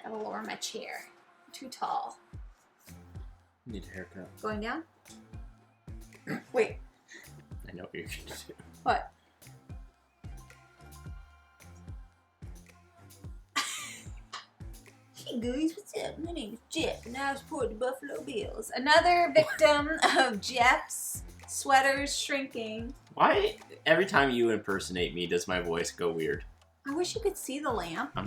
Gotta lower my chair. Too tall. Need a haircut. Going down? Wait. I know what you're going to do. What? Hey guys, what's up? My name is Jeff and I support the Buffalo Bills. Another victim of Jeff's sweaters shrinking. Why every time you impersonate me does my voice go weird? I wish you could see the lamp. I'm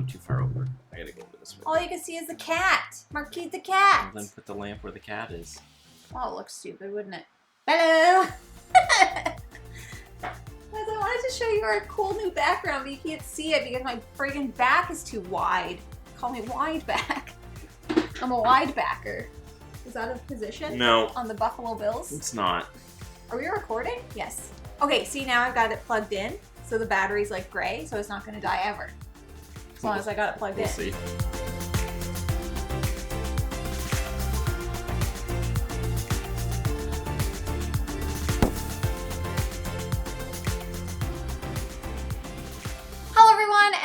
too far over. I gotta go over this way. All you can see is the cat. Marquise the cat. Well, then put the lamp where the cat is. Oh, it looks stupid, wouldn't it? Hello! I wanted to show you our cool new background, but you can't see it because my friggin' back is too wide. Call me wide back. I'm a wide backer. Is that a position? No. On the Buffalo Bills? It's not. Are we recording? Yes. Okay, see now I've got it plugged in, so the battery's like gray, so it's not gonna die ever. As long as I got it plugged in. We'll see.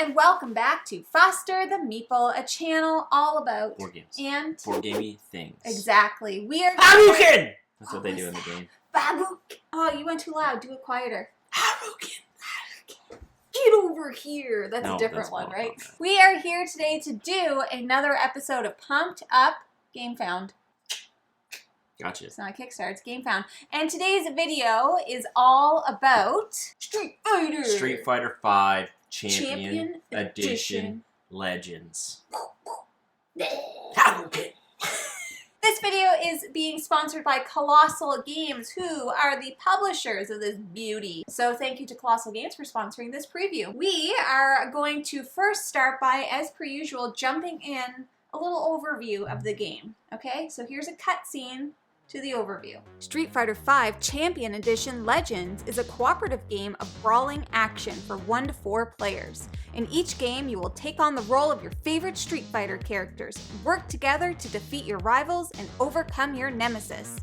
And welcome back to Foster the Meeple, a channel all about board games and board gamey things. Exactly. We are Hadouken! That's what they do in the game. Babook. Oh, you went too loud. Do it quieter. Hadouken! Get over here. That's No, a different that's one, not right? that. We are here today to do another episode of Pumped Up Gamefound. Gotcha. It's not a Kickstarter, it's Gamefound. And today's video is all about Street Fighter. Street Fighter 5 Champion Edition Edition Legends. Hadouken. This video is being sponsored by Kolossal Games, who are the publishers of this beauty. So thank you to Kolossal Games for sponsoring this preview. We are going to first start by, as per usual, jumping in a little overview of the game. Okay, so here's a cutscene to the overview. Street Fighter V Champion Edition Legends is a cooperative game of brawling action for 1 to 4 players. In each game, you will take on the role of your favorite Street Fighter characters, work together to defeat your rivals and overcome your nemesis.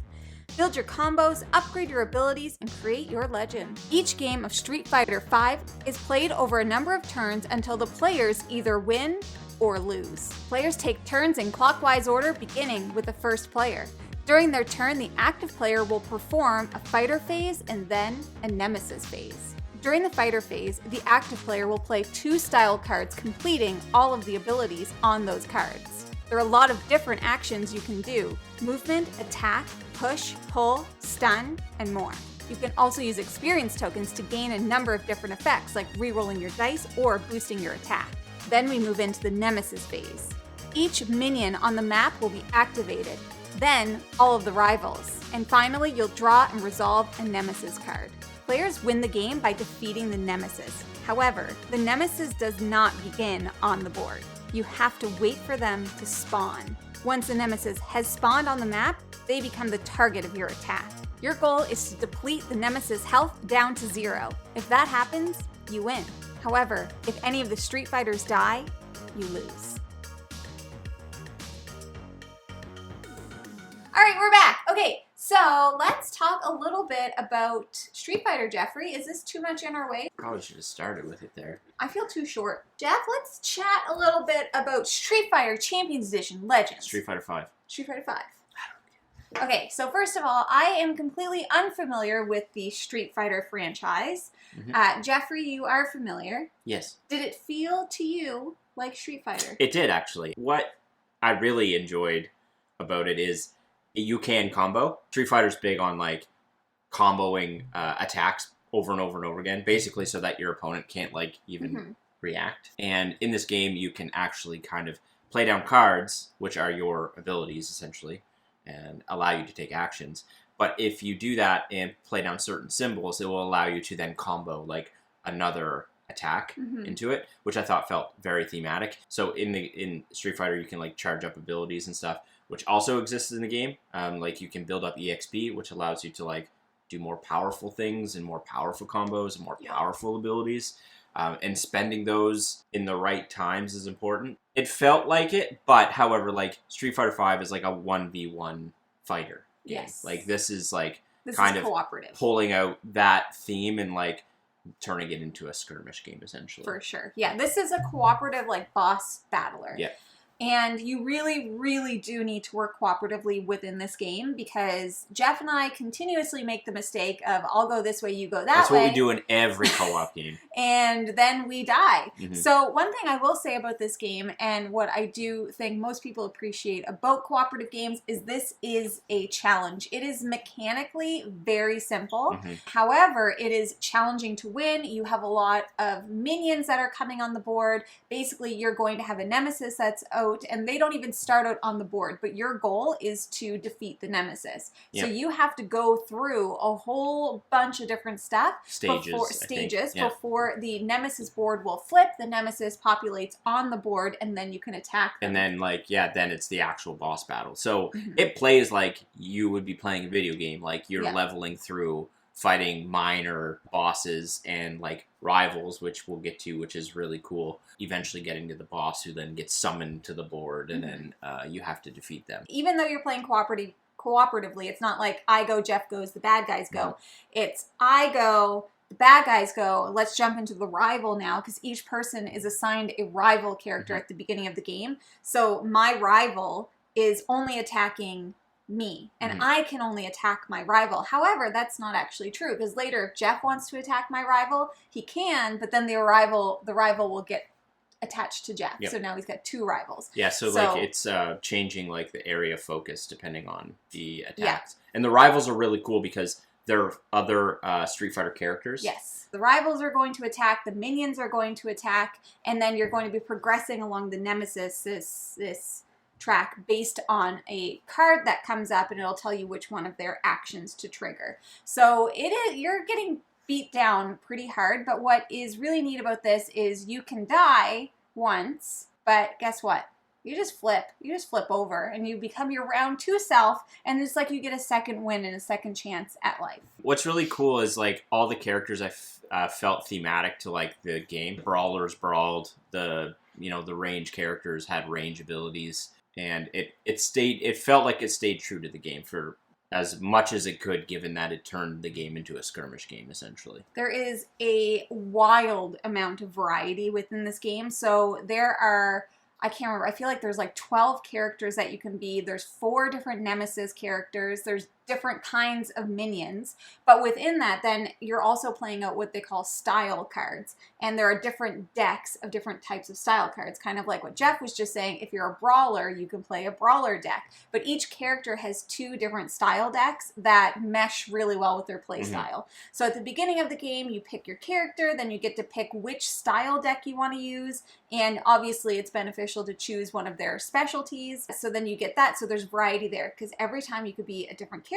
Build your combos, upgrade your abilities, and create your legend. Each game of Street Fighter V is played over a number of turns until the players either win or lose. Players take turns in clockwise order, beginning with the first player. During their turn, the active player will perform a fighter phase and then a nemesis phase. During the fighter phase, the active player will play 2 style cards, completing all of the abilities on those cards. There are a lot of different actions you can do: movement, attack, push, pull, stun, and more. You can also use experience tokens to gain a number of different effects, like re-rolling your dice or boosting your attack. Then we move into the nemesis phase. Each minion on the map will be activated, then all of the rivals. And finally, you'll draw and resolve a nemesis card. Players win the game by defeating the nemesis. However, the nemesis does not begin on the board. You have to wait for them to spawn. Once the nemesis has spawned on the map, they become the target of your attack. Your goal is to deplete the nemesis health down to 0. If that happens, you win. However, if any of the Street Fighters die, you lose. All right, we're back. Okay, so let's talk a little bit about Street Fighter, Jeffrey. Is this too much in our way? Probably should have started with it there. I feel too short. Jeff, let's chat a little bit about Street Fighter Champions Edition Legends. Street Fighter 5. Street Fighter 5. Okay, so first of all, I am completely unfamiliar with the Street Fighter franchise. Mm-hmm. Jeffrey, you are familiar. Yes. Did it feel to you like Street Fighter? It did, actually. What I really enjoyed about it is you can combo. Street Fighter's big on like comboing attacks over and over and over again, basically so that your opponent can't like even react. And in this game, you can actually kind of play down cards, which are your abilities essentially, and allow you to take actions. But if you do that and play down certain symbols, it will allow you to then combo like another attack into it, which I thought felt very thematic. So in Street Fighter, you can like charge up abilities and stuff, which also exists in the game. Like you can build up EXP, which allows you to like do more powerful things and more powerful combos and more powerful abilities. And spending those in the right times is important. It felt like it, but however, like Street Fighter V is like a 1v1 fighter game. Yes. Like this is like this kind is of cooperative. pulling out that theme and like turning it into a skirmish game, essentially. For sure. Yeah, this is a cooperative, like, boss battler. Yeah. And you really, really do need to work cooperatively within this game because Jeff and I continuously make the mistake of I'll go this way, you go that way. That's what we do in every co-op game. And then we die. Mm-hmm. So one thing I will say about this game, and what I do think most people appreciate about cooperative games, is this is a challenge. It is mechanically very simple. Mm-hmm. However, it is challenging to win. You have a lot of minions that are coming on the board. Basically, you're going to have a nemesis that's out, and they don't even start out on the board, but your goal is to defeat the nemesis. Yep. So you have to go through a whole bunch of different stuff. Stages. Before the nemesis board will flip, the nemesis populates on the board, and then you can attack them. And then, like, then it's the actual boss battle. So it plays like you would be playing a video game. Like, you're leveling through fighting minor bosses and, like, rivals, which we'll get to, which is really cool. Eventually getting to the boss, who then gets summoned to the board, and then you have to defeat them. Even though you're playing cooperatively, it's not like I go, Jeff goes, the bad guys go. No. It's I go, the bad guys go. Let's jump into the rival now, because each person is assigned a rival character at the beginning of the game. So my rival is only attacking me, and I can only attack my rival. However, that's not actually true, because later if Jeff wants to attack my rival, he can, but then the rival will get attached to Jeff. So now he's got two rivals. Yeah, so like it's changing like the area of focus depending on the attacks. And the rivals are really cool because they're other Street Fighter characters. Yes. The rivals are going to attack, the minions are going to attack, and then you're going to be progressing along the nemesis, this track, based on a card that comes up, and it'll tell you which one of their actions to trigger. So you're getting beat down pretty hard, but what is really neat about this is you can die once, but guess what? You just flip over, and you become your round 2 self, and it's like you get a second win and a second chance at life. What's really cool is like all the characters I felt thematic to like the game. Brawlers brawled, the range characters had range abilities. And it felt like it stayed true to the game for as much as it could, given that it turned the game into a skirmish game, essentially. There is a wild amount of variety within this game. So there are, I can't remember, I feel like there's like 12 characters that you can be. There's 4 different nemesis characters. There's different kinds of minions. But within that, then you're also playing out what they call style cards. And there are different decks of different types of style cards. Kind of like what Jeff was just saying, if you're a brawler, you can play a brawler deck. But each character has 2 different style decks that mesh really well with their play style. So at the beginning of the game, you pick your character, then you get to pick which style deck you want to use. And obviously it's beneficial to choose one of their specialties. So then you get that. So there's variety there, because every time you could be a different character,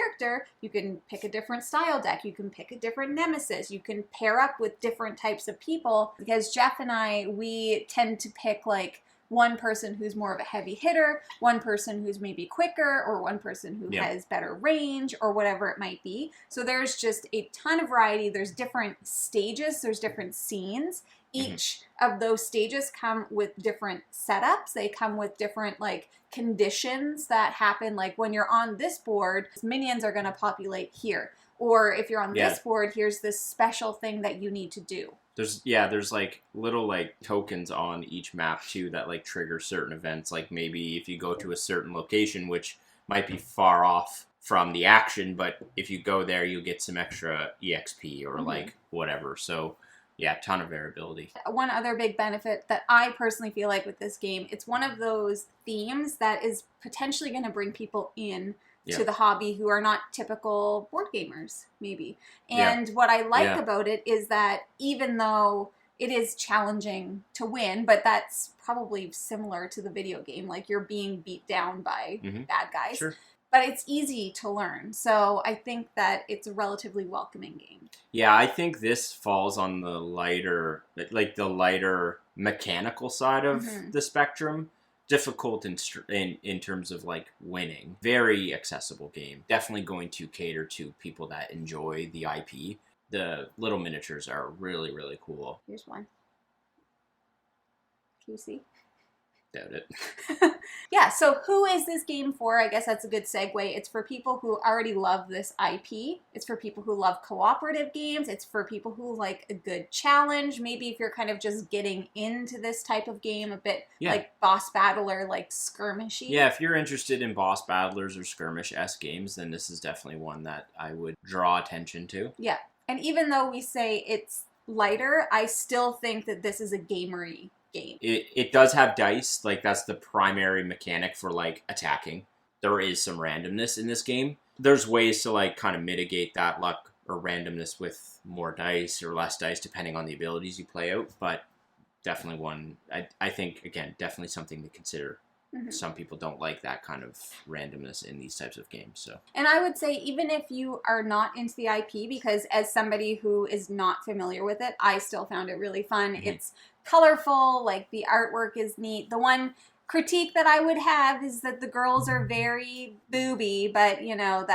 you can pick a different style deck, you can pick a different nemesis, you can pair up with different types of people, because Jeff and I, we tend to pick like one person who's more of a heavy hitter, one person who's maybe quicker, or one person who has better range, or whatever it might be. So there's just a ton of variety. There's different stages, there's different scenes. Each of those stages come with different setups. They come with different like conditions that happen. Like when you're on this board, minions are going to populate here. Or if you're on this board, here's this special thing that you need to do. There's like little like tokens on each map too that like trigger certain events. Like maybe if you go to a certain location, which might be far off from the action, but if you go there, you'll get some extra EXP or like whatever. So yeah, ton of variability. One other big benefit that I personally feel like with this game, it's one of those themes that is potentially going to bring people in to the hobby who are not typical board gamers, maybe. And what I like about it is that even though it is challenging to win, but that's probably similar to the video game, like you're being beat down by bad guys. Sure. But it's easy to learn, so I think that it's a relatively welcoming game. Yeah, I think this falls on the lighter mechanical side of the spectrum. Difficult in terms of like winning. Very accessible game. Definitely going to cater to people that enjoy the IP. The little miniatures are really, really cool. Here's one. Can you see? Doubt it. Yeah, so who is this game for? I guess that's a good segue. It's for people who already love this IP. It's for people who love cooperative games. It's for people who like a good challenge. Maybe if you're kind of just getting into this type of game, a bit like boss battler, like skirmishy. Yeah, if you're interested in boss battlers or skirmish-esque games, then this is definitely one that I would draw attention to. Yeah, and even though we say it's lighter, I still think that this is a gamery game. It does have dice, like that's the primary mechanic for like attacking. There is some randomness in this game. There's ways to like kind of mitigate that luck or randomness with more dice or less dice depending on the abilities you play out, but definitely one, I think, again, definitely something to consider. Mm-hmm. Some people don't like that kind of randomness in these types of games. So, and I would say even if you are not into the IP, because as somebody who is not familiar with it, I still found it really fun. Mm-hmm. It's colorful, like the artwork is neat. The one critique that I would have is that the girls are very booby, but you know,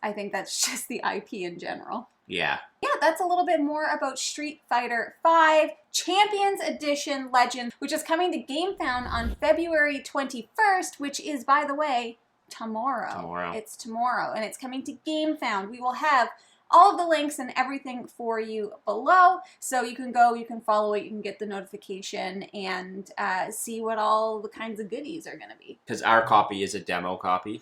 I think that's just the IP in general. Yeah. Yeah, that's a little bit more about Street Fighter V Champions Edition Legend, which is coming to Gamefound on February 21st, which is, by the way, tomorrow. It's tomorrow, and it's coming to Gamefound. We will have all of the links and everything for you below, so you can go, you can follow it, you can get the notification, and see what all the kinds of goodies are going to be. Because our copy is a demo copy,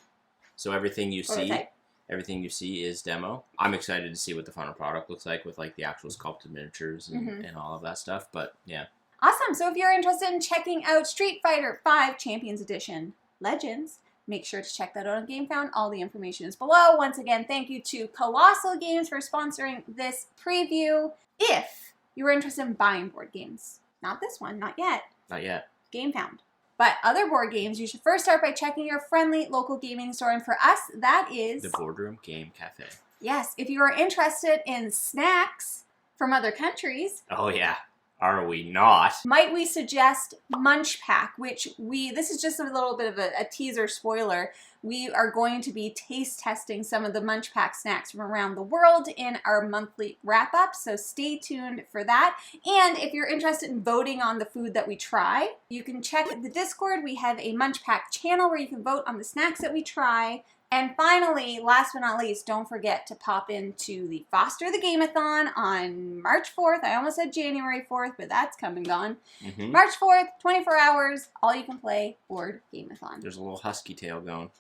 so everything you see is demo. I'm excited to see what the final product looks like with like the actual sculpted miniatures and all of that stuff, but yeah. Awesome, so if you're interested in checking out Street Fighter V Champions Edition Legends, make sure to check that out on Gamefound. All the information is below. Once again, thank you to Kolossal Games for sponsoring this preview. If you're interested in buying board games, not this one, not yet. Not yet. Gamefound. But other board games, you should first start by checking your friendly local gaming store. And for us, that is... the Boardroom Game Cafe. Yes, if you are interested in snacks from other countries... oh yeah. Are we not? Might we suggest MunchPak, which this is just a little bit of a teaser spoiler. We are going to be taste testing some of the MunchPak snacks from around the world in our monthly wrap-up, so stay tuned for that. And if you're interested in voting on the food that we try, you can check the Discord. We have a MunchPak channel where you can vote on the snacks that we try. And finally, last but not least, don't forget to pop into the Foster the Gameathon on March 4th. I almost said January 4th, but that's come and gone. Mm-hmm. March 4th, 24 hours, all you can play board Gameathon. There's a little husky tail going.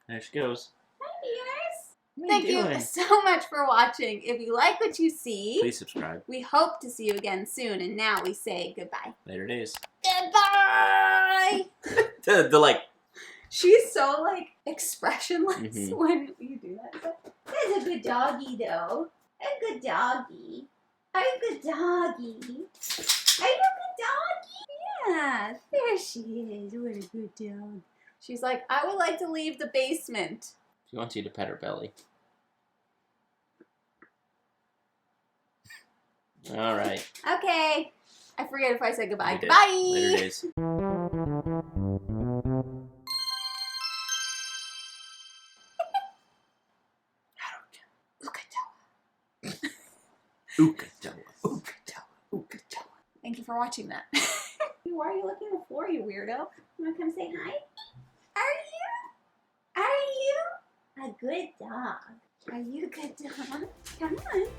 There she goes. Hi, viewers. Thank you so much for watching. If you like what you see, please subscribe. We hope to see you again soon. And now we say goodbye. Later days. Goodbye. the like... she's so, like, expressionless when you do that. That's a good doggy, though. A good doggy. Are you a good doggy? Are you a good doggy? Yeah, there she is. What a good dog. She's like, I would like to leave the basement. She wants you to pet her belly. All right. Okay. I forget if I said goodbye. Goodbye. Later days. Ukatawa. Thank you for watching that. Why are you looking at the floor, you weirdo? You want to come say hi? Are you a good dog? Are you a good dog? Come on.